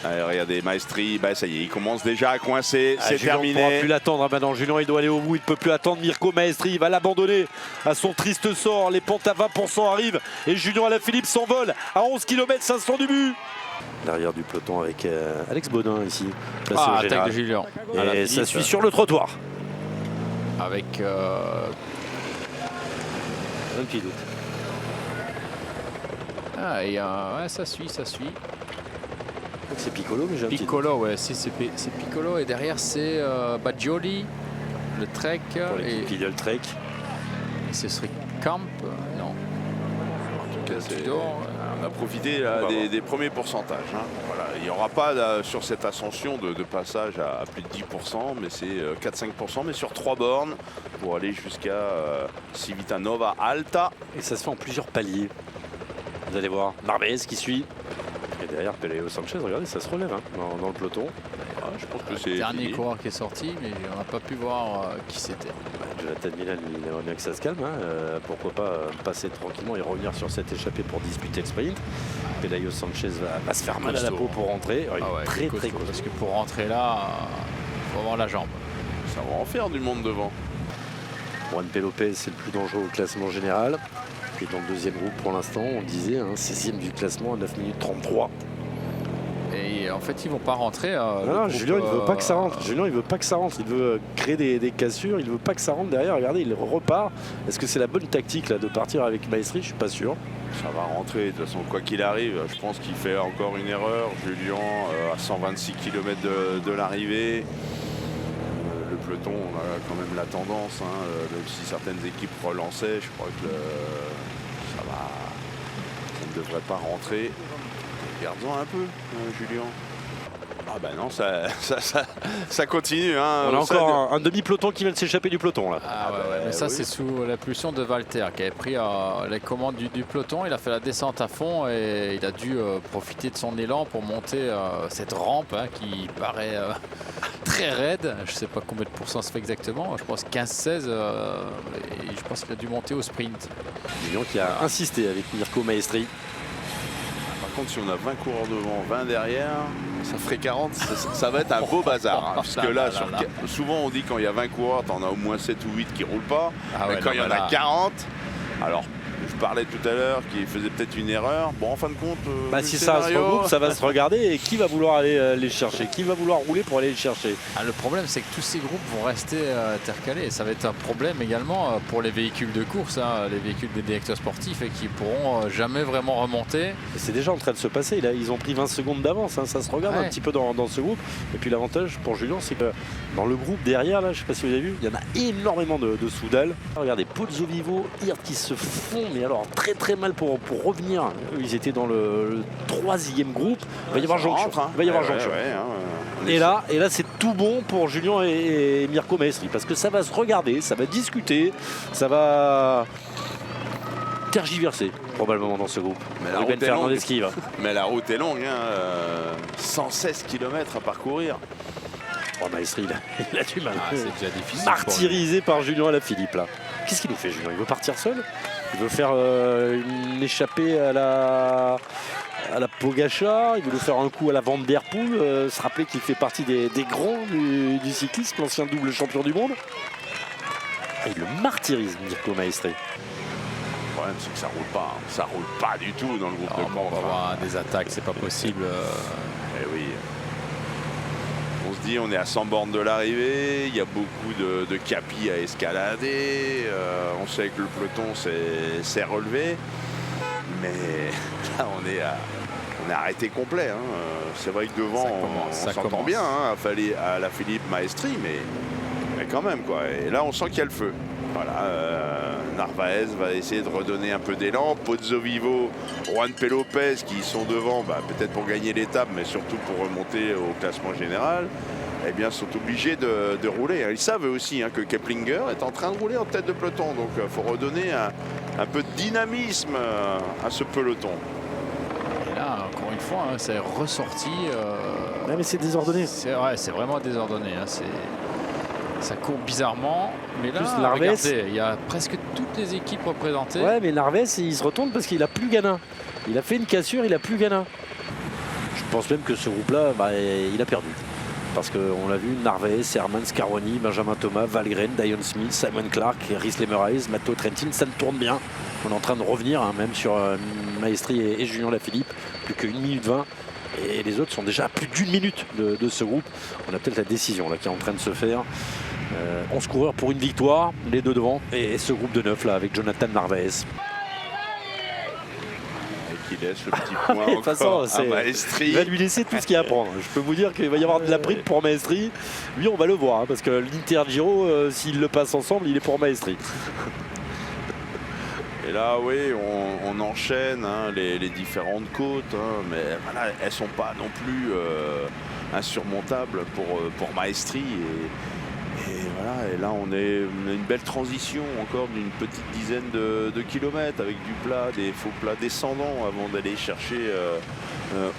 Allez, regardez, Maestri, bah, ça y est, il commence déjà à coincer, c'est terminé. Il ne pourra plus l'attendre maintenant. Julien, il doit aller au bout, il ne peut plus attendre. Mirko Maestri, il va l'abandonner à son triste sort. Les pentes à 20% arrivent et Julien Alaphilippe s'envole à 11 km 500 du but. L'arrière du peloton avec Alex Baudin ici. Attaque de Julien. Et ça suit sur le trottoir. Avec un petit doute. Ouais, ça suit. C'est Piccolo, mais j'ai un petit Piccolo, ouais, c'est Piccolo et derrière c'est Baggioli, le Trek et le Trek. Ce serait Camp, non. En tout cas, on a profité là, des premiers pourcentages. Hein. Voilà. Il n'y aura pas là, sur cette ascension de passage à plus de 10%, mais c'est 4-5%, mais sur 3 bornes pour aller jusqu'à Civitanova Alta. Et ça se fait en plusieurs paliers. Vous allez voir, Narvaez qui suit. Et derrière, Peleo Sanchez, regardez, ça se relève hein, dans le peloton. Ah, je pense que c'est le dernier coureur qui est sorti, mais on n'a pas pu voir qui c'était. Jonathan Milan, il aimerait bien que ça se calme. Hein. Pourquoi pas passer tranquillement et revenir sur cette échappée pour disputer le sprint. Peleo Sanchez va se faire mal à la peau pour rentrer. Très costaud. Parce que pour rentrer là, il faut avoir la jambe. Ça va en faire du monde devant. Juan P. Lopez, c'est le plus dangereux au classement général. Et dans le deuxième groupe pour l'instant, on disait 16e du classement à 9 minutes 33. Et en fait, ils vont pas rentrer. Non, Julien, il ne veut pas que ça rentre. Julien, il veut pas que ça rentre. Il veut créer des cassures. Il veut pas que ça rentre derrière. Regardez, il repart. Est-ce que c'est la bonne tactique là de partir avec Maestri? Je suis pas sûr. Ça va rentrer. De toute façon, quoi qu'il arrive, je pense qu'il fait encore une erreur. Julien, à 126 km de l'arrivée. Le peloton, on a quand même la tendance, hein, même si certaines équipes relançaient, je crois que ça ne devrait pas rentrer. Regardons un peu, Julien. Ah ben non, ça continue. Hein. On a encore un demi-peloton qui vient de s'échapper du peloton là. Mais ça c'est sous l'impulsion de Walter qui avait pris les commandes du peloton. Il a fait la descente à fond et il a dû profiter de son élan pour monter cette rampe hein, qui paraît très raide. Je ne sais pas combien de pourcents ça fait exactement. Je pense 15-16 et je pense qu'il a dû monter au sprint. Julien qui a insisté avec Mirko Maestri. Par contre, si on a 20 coureurs devant, 20 derrière, ça ferait 40, ça va être un beau bazar. Hein, parce que là, souvent on dit quand il y a 20 coureurs, tu en as au moins 7 ou 8 qui ne roulent pas. Mais quand il y en a 40, alors je parlais tout à l'heure qu'il faisait peut-être une erreur. Bon, en fin de compte, si ça se regroupe, ça va se regarder. Et qui va vouloir aller les chercher? Qui va vouloir rouler pour aller les chercher? Le problème, c'est que tous ces groupes vont rester intercalés. Et ça va être un problème également pour les véhicules de course, hein, les véhicules des directeurs sportifs et qui pourront jamais vraiment remonter. C'est déjà en train de se passer. Là, ils ont pris 20 secondes d'avance. Hein, ça se regarde un petit peu dans ce groupe. Et puis l'avantage pour Julien, c'est que dans le groupe derrière, là, je ne sais pas si vous avez vu, il y en a énormément de Soudal. Regardez, Pozzo Vivo, Hirt qui se font, mais alors très mal pour revenir. Ils étaient dans le 3e groupe. Il va y avoir jonction. Il va y avoir jonction. Et là, c'est tout bon pour Julien et Mirko Maestri parce que ça va se regarder, ça va discuter, ça va tergiverser probablement dans ce groupe. Mais la route est longue. Mais la route est longue, hein, 116 km à parcourir. Maestri, il a du mal. C'est déjà difficile. Martyrisé par Julien Alaphilippe là. Qu'est-ce qu'il nous fait, Julien? Il veut partir seul? Il veut faire une échappée à la Pogacar, il veut nous faire un coup à la Van Der Poel, se rappeler qu'il fait partie des grands du cyclisme, l'ancien double champion du monde. Il le martyrise, Mirko Maestri. Le problème, c'est que ça roule pas. Hein. Ça roule pas du tout dans le groupe de camp. On va avoir des attaques, c'est pas possible. Eh oui. On se dit, on est à 100 bornes de l'arrivée, il y a beaucoup de capis à escalader, on sait que le peloton s'est relevé, mais là on est arrêté complet. Hein. C'est vrai que devant on s'entend bien hein, à Alaphilippe, Maestri, mais quand même quoi. Et là on sent qu'il y a le feu. Voilà, Narvaez va essayer de redonner un peu d'élan. Pozzo Vivo, Juan P. Lopez qui sont devant, peut-être pour gagner l'étape, mais surtout pour remonter au classement général, eh bien, sont obligés de rouler. Ils savent aussi hein, que Keplinger est en train de rouler en tête de peloton. Donc il faut redonner un peu de dynamisme à ce peloton. Et là, encore une fois, hein, c'est ressorti. Mais c'est désordonné. C'est vraiment désordonné. Hein, ça court bizarrement, mais là, Narvaez, regardez, il y a presque toutes les équipes représentées. Ouais, mais Narvaez, il se retourne parce qu'il a plus Ganin. Il a fait une cassure, il a plus Ganin. Je pense même que ce groupe-là, il a perdu. Parce qu'on l'a vu, Narvaez, Herman, Scaroni, Benjamin Thomas, Valgren, Dion Smith, Simon Clark, Rhys Lemerhuyse, Matteo Trentin, ça ne tourne bien. On est en train de revenir, hein, même sur Maestri et Julien Lafilippe, plus que 1 minute 20. Et les autres sont déjà à plus d'1 minute de ce groupe. On a peut-être la décision là, qui est en train de se faire. 11 coureurs pour une victoire, les deux devant. Et ce groupe de 9 là, avec Jonathan Narvaez. Qui laisse le petit point de toute façon, à Maestri. Il va lui laisser tout ce qu'il y a à prendre. Je peux vous dire qu'il va y avoir de la prime pour Maestri. Lui, on va le voir, hein, parce que l'Inter Giro, s'ils le passent ensemble, il est pour Maestri. Et là, oui, on enchaîne hein, les différentes côtes, hein, mais voilà, elles ne sont pas non plus insurmontables pour Maestri. Et voilà, et là on a une belle transition encore d'une petite dizaine de kilomètres avec du plat, des faux plats descendants avant d'aller chercher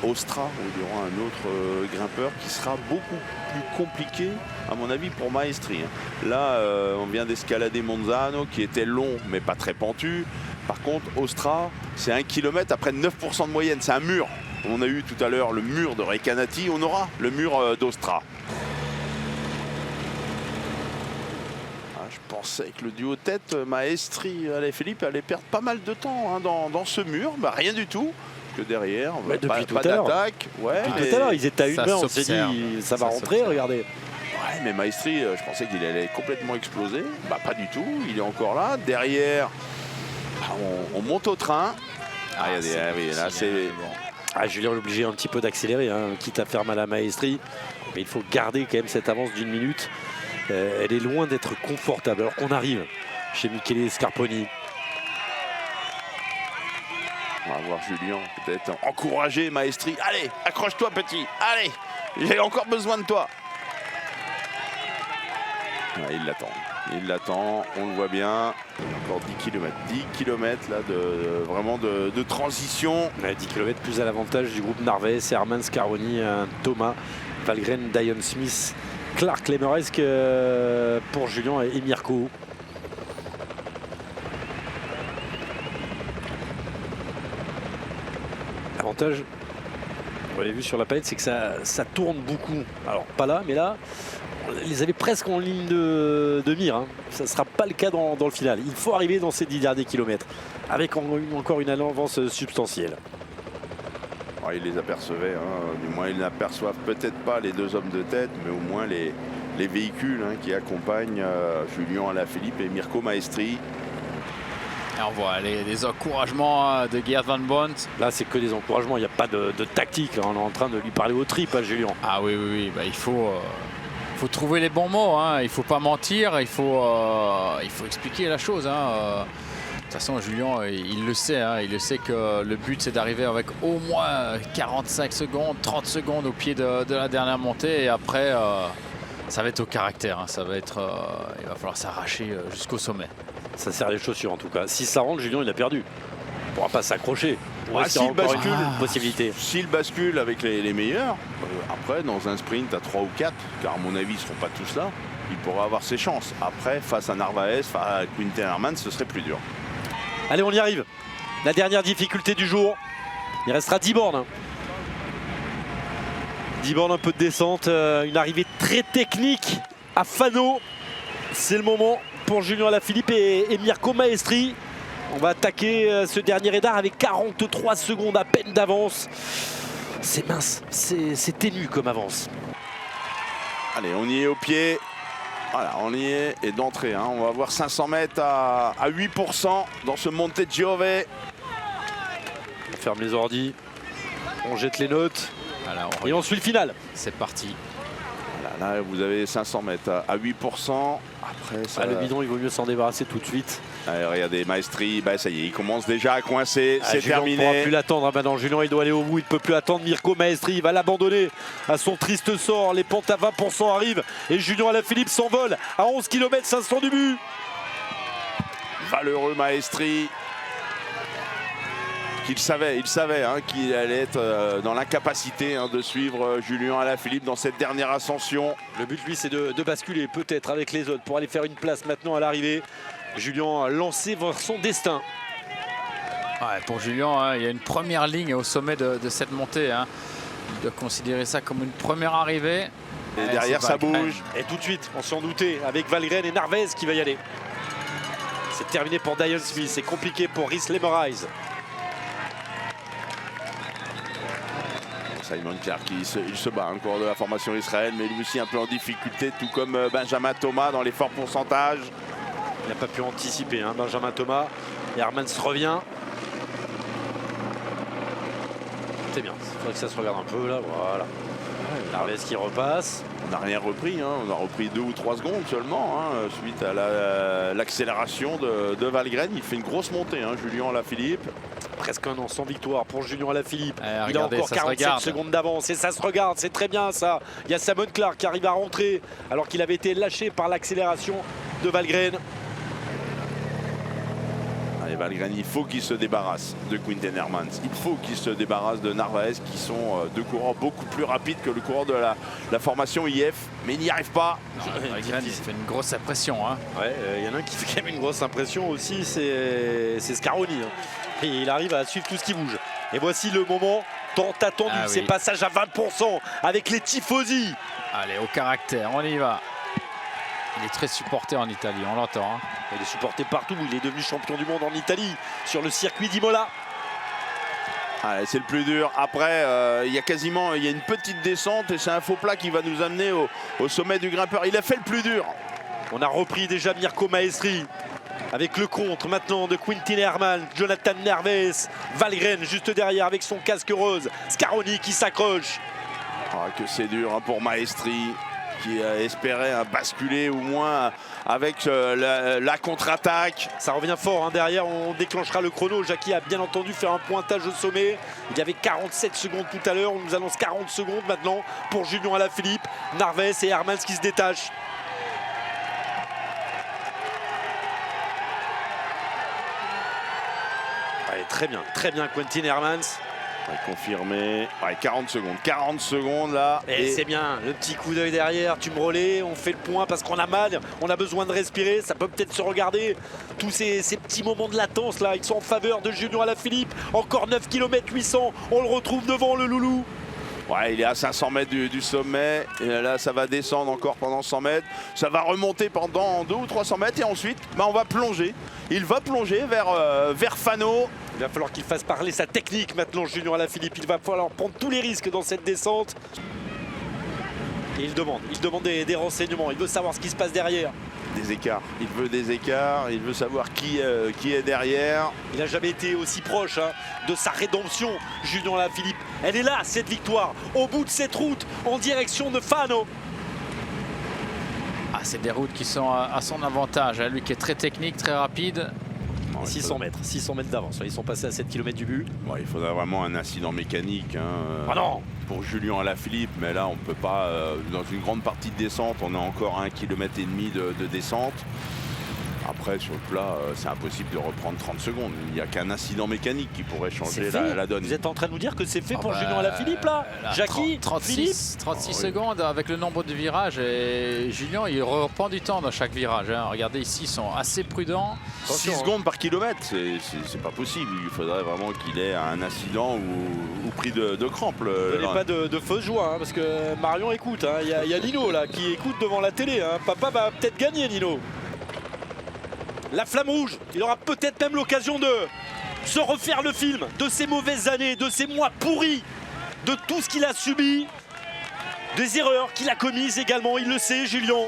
Ostra, où il y aura un autre grimpeur qui sera beaucoup plus compliqué à mon avis pour Maestri. Hein. Là on vient d'escalader Monzano qui était long mais pas très pentu. Par contre Ostra c'est 1 km après 9% de moyenne, c'est un mur. On a eu tout à l'heure le mur de Recanati, on aura le mur d'Ostra. Je pensais que le duo tête, Maestri et Philippe allait perdre pas mal de temps hein, dans ce mur. Rien du tout. Que derrière, depuis pas d'attaque. Ouais, tout à l'heure, ils étaient à 1 heure, on s'est dit ça va rentrer, regardez. Ouais, mais Maestri, je pensais qu'il allait complètement exploser. Pas du tout, il est encore là. Derrière, on monte au train. Regardez, là c'est... Bon. Julien est obligé un petit peu d'accélérer, hein, quitte à faire mal à Maestri. Mais il faut garder quand même cette avance d'1 minute. Elle est loin d'être confortable alors qu'on arrive chez Michele Scarponi. On va voir Julien peut-être encourager Maestri. Allez, accroche-toi petit, allez, j'ai encore besoin de toi. Ouais, il l'attend, on le voit bien. Encore 10 km là vraiment de transition. 10 km plus à l'avantage du groupe Narvaez, Herman, Scaroni, Thomas, Valgren, Dion Smith, Clark, Lemerhuyse pour Julien et Mirko. L'avantage, on l'a vu sur la palette, c'est que ça tourne beaucoup. Alors pas là, mais là, on les avait presque en ligne de mire. Hein. Ça ne sera pas le cas dans le final. Il faut arriver dans ces 10 derniers kilomètres avec encore une avance substantielle. Ils les apercevaient, hein. Du moins ils n'aperçoivent peut-être pas les deux hommes de tête, mais au moins les véhicules hein, qui accompagnent Julien Alaphilippe et Mirko Maestri. Et on voit les encouragements de Geert Van Bont. Là c'est que des encouragements, il n'y a pas de tactique, hein. On est en train de lui parler aux tripes à Julien. Ah oui, il faut trouver les bons mots, hein. Il ne faut pas mentir, il faut expliquer la chose. Hein. De toute façon, Julien, il le sait. Hein. Il le sait que le but, c'est d'arriver avec au moins 45 secondes, 30 secondes au pied de la dernière montée. Et après, ça va être au caractère. Hein. Ça va être, il va falloir s'arracher jusqu'au sommet. Ça serre les chaussures, en tout cas. Si ça rentre, Julien, il a perdu. Il ne pourra pas s'accrocher. S'il bascule, possibilité. S'il bascule avec les meilleurs, après, dans un sprint à 3 ou 4, car à mon avis, ils ne seront pas tous là, il pourra avoir ses chances. Après, face à Narvaez, face à Quinten Herman, ce serait plus dur. Allez, on y arrive. La dernière difficulté du jour. Il restera 10 bornes. 10 bornes, un peu de descente. Une arrivée très technique à Fano. C'est le moment pour Julien Alaphilippe et Mirko Maestri. On va attaquer ce dernier radar avec 43 secondes à peine d'avance. C'est mince, c'est ténu comme avance. Allez, on y est au pied. Voilà, on y est, et d'entrée, hein, on va avoir 500 mètres à 8% dans ce Monte Giove. On ferme les ordis, on jette les notes, voilà, et on suit le final. C'est parti. Voilà, là, vous avez 500 mètres à 8%. Après, ça... le bidon, il vaut mieux s'en débarrasser tout de suite. Allez, regardez, Maestri, ça y est, il commence déjà à coincer, c'est terminé. Il ne pourra plus l'attendre maintenant. Julien, il doit aller au bout, il ne peut plus attendre. Mirko Maestri, il va l'abandonner à son triste sort. Les pentes à 20% arrivent et Julien Alaphilippe s'envole à 11 km 500 du but. Valeureux Maestri. Il savait hein, qu'il allait être dans l'incapacité hein, de suivre Julien Alaphilippe dans cette dernière ascension. Le but, lui, c'est de basculer peut-être avec les autres pour aller faire une place maintenant à l'arrivée. Julien a lancé vers son destin. Ouais, pour Julien, hein, il y a une première ligne au sommet de cette montée. Hein. Il doit considérer ça comme une première arrivée. Et derrière, ça bouge. Et tout de suite, on s'en doutait, avec Valgren et Narvaez qui va y aller. C'est terminé pour Diane Smith, c'est compliqué pour Rhys Lemorize. Simon Clark, il se bat au cours de la formation Israël, mais lui aussi un peu en difficulté, tout comme Benjamin Thomas dans les forts pourcentages. Il n'a pas pu anticiper, hein, Benjamin Thomas. Et Hermans revient. C'est bien, il faudrait que ça se regarde un peu là, voilà. Narvaez qui repasse. On n'a rien repris, hein. On a repris 2 ou 3 secondes seulement, hein, suite à l'accélération de Valgren. Il fait une grosse montée, hein, Julien Alaphilippe. Presque un an sans victoire pour Julien Alaphilippe. Il a encore 47 secondes d'avance et ça se regarde, c'est très bien ça. Il y a Simon Clark qui arrive à rentrer alors qu'il avait été lâché par l'accélération de Valgren. Allez, Valgren, il faut qu'il se débarrasse de Quinten Hermans. Il faut qu'il se débarrasse de Narvaez, qui sont deux coureurs beaucoup plus rapides que le coureur de la formation IF. Mais il n'y arrive pas. Valgren, il fait une grosse impression. Hein. Ouais, il y en a un qui fait quand même une grosse impression aussi, c'est Scaroni. Hein. Et il arrive à suivre tout ce qui bouge. Et voici le moment tant attendu, ces passages à 20% avec les tifosi. Allez, au caractère, on y va. Il est très supporté en Italie, on l'entend. Hein. Il est supporté partout, il est devenu champion du monde en Italie sur le circuit d'Imola. C'est le plus dur. Après, il y a une petite descente et c'est un faux plat qui va nous amener au sommet du grimpeur. Il a fait le plus dur. On a repris déjà Mirko Maestri. Avec le contre maintenant de Quinten Hermans, Jonathan Narvaez, Valgren juste derrière avec son casque rose, Scaroni qui s'accroche. Que c'est dur, hein, pour Maestri qui espérait basculer au moins avec la contre-attaque. Ça revient fort, hein, derrière on déclenchera le chrono. Jackie a bien entendu fait un pointage au sommet. Il y avait 47 secondes tout à l'heure, on nous annonce 40 secondes maintenant pour Julien Alaphilippe, Narvaez et Hermans qui se détachent. Très bien Quinten Hermans. Confirmé. 40 secondes là. Et c'est bien, le petit coup d'œil derrière, tu me relais, on fait le point parce qu'on a mal, on a besoin de respirer, ça peut peut-être se regarder. Tous ces petits moments de latence là, ils sont en faveur de Julien Alaphilippe. Encore 9 km 800, on le retrouve devant le loulou. Ouais, il est à 500 mètres du sommet. Et là, ça va descendre encore pendant 100 mètres. Ça va remonter pendant 200 ou 300 mètres. Et ensuite, on va plonger. Il va plonger vers Fano. Il va falloir qu'il fasse parler sa technique maintenant, Julien Alaphilippe. Il va falloir prendre tous les risques dans cette descente. Et il demande des renseignements. Il veut savoir ce qui se passe derrière. Des écarts. Il veut des écarts. Il veut savoir qui est derrière. Il n'a jamais été aussi proche, hein, de sa rédemption, Julien Alaphilippe. Elle est là, cette victoire, au bout de cette route, en direction de Fano. C'est des routes qui sont à son avantage. Lui qui est très technique, très rapide. 600 mètres d'avance. Ils sont passés à 7 km du but. Il faudrait vraiment un incident mécanique, hein, non, pour Julien Alaphilippe. Mais là, on ne peut pas. Dans une grande partie de descente, on a encore 1,5 km de descente. Après, sur le plat, c'est impossible de reprendre 30 secondes. Il n'y a qu'un incident mécanique qui pourrait changer la donne. Vous êtes en train de nous dire que c'est fait pour Julien Alaphilippe là, Jackie, 36 secondes avec le nombre de virages. Et Julien, il reprend du temps dans chaque virage. Hein. Regardez ici, ils sont assez prudents. 6 secondes par kilomètre, c'est pas possible. Il faudrait vraiment qu'il ait un incident ou pris de crampes. Donnez pas de fausse joie, hein, parce que Marion écoute. Hein. Il y a Nino là qui écoute devant la télé. Hein. Papa va peut-être gagner, Nino. La flamme rouge, il aura peut-être même l'occasion de se refaire le film de ces mauvaises années, de ces mois pourris, de tout ce qu'il a subi, des erreurs qu'il a commises également, il le sait, Julien.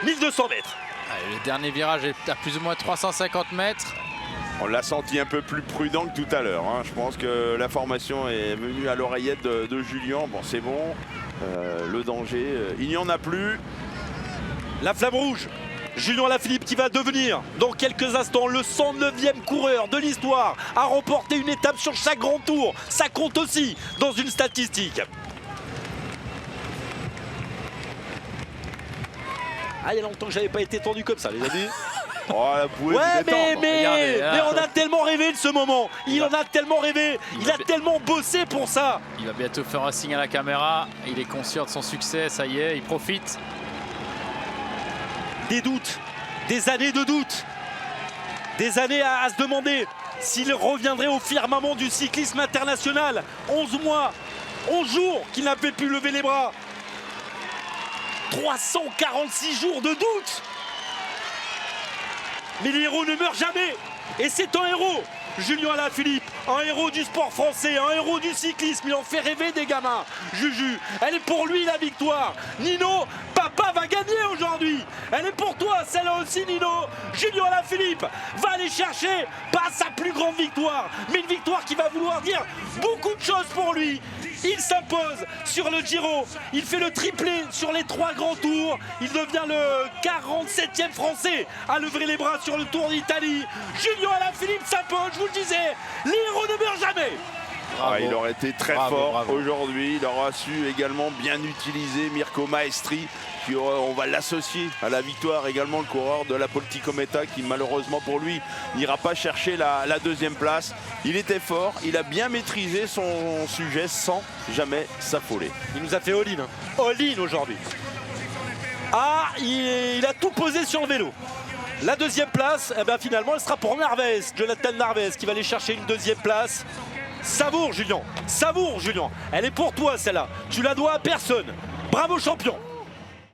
1200 mètres. Le dernier virage est à plus ou moins 350 mètres. On l'a senti un peu plus prudent que tout à l'heure. Hein. Je pense que la formation est venue à l'oreillette de Julien. Bon, c'est bon. Le danger, il n'y en a plus. La flamme rouge. Julien Alaphilippe qui va devenir dans quelques instants le 109e coureur de l'histoire à remporter une étape sur chaque grand tour. Ça compte aussi dans une statistique. Il y a longtemps que j'avais pas été tendu comme ça, les amis. Mais on a tellement rêvé de ce moment. Il en a tellement rêvé. Il a tellement bossé pour ça. Il va bientôt faire un signe à la caméra. Il est conscient de son succès, ça y est, il profite. Des doutes, des années de doutes, des années à se demander s'il reviendrait au firmament du cyclisme international. 11 mois, 11 jours qu'il n'avait plus levé les bras. 346 jours de doute. Mais les héros ne meurent jamais. Et c'est un héros, Julien Alaphilippe, un héros du sport français, un héros du cyclisme. Il en fait rêver des gamins. Juju, elle est pour lui la victoire. Nino, papa va gagner aujourd'hui. Elle est pour toi, celle-là aussi, Nino. Julien Alaphilippe va aller chercher pas sa plus grande victoire, mais une victoire qui va vouloir dire beaucoup de choses pour lui. Il s'impose sur le Giro, il fait le triplé sur les 3 grands tours, il devient le 47e français à lever les bras sur le Tour d'Italie. Julien Alaphilippe s'impose, je vous le disais, les héros ne meurent jamais. Il aurait été très fort aujourd'hui, il aura su également bien utiliser Mirko Maestri, on va l'associer à la victoire également, le coureur de la Polti-Cometa qui malheureusement pour lui n'ira pas chercher la 2e place. Il était fort, il a bien maîtrisé son sujet sans jamais s'affoler. Il nous a fait all-in, all-in aujourd'hui. Ah, il a tout posé sur le vélo. La 2e place, eh ben finalement elle sera pour Narvaez, Jonathan Narvaez qui va aller chercher une 2e place. Savoure Julien, elle est pour toi celle-là, tu la dois à personne. Bravo champion.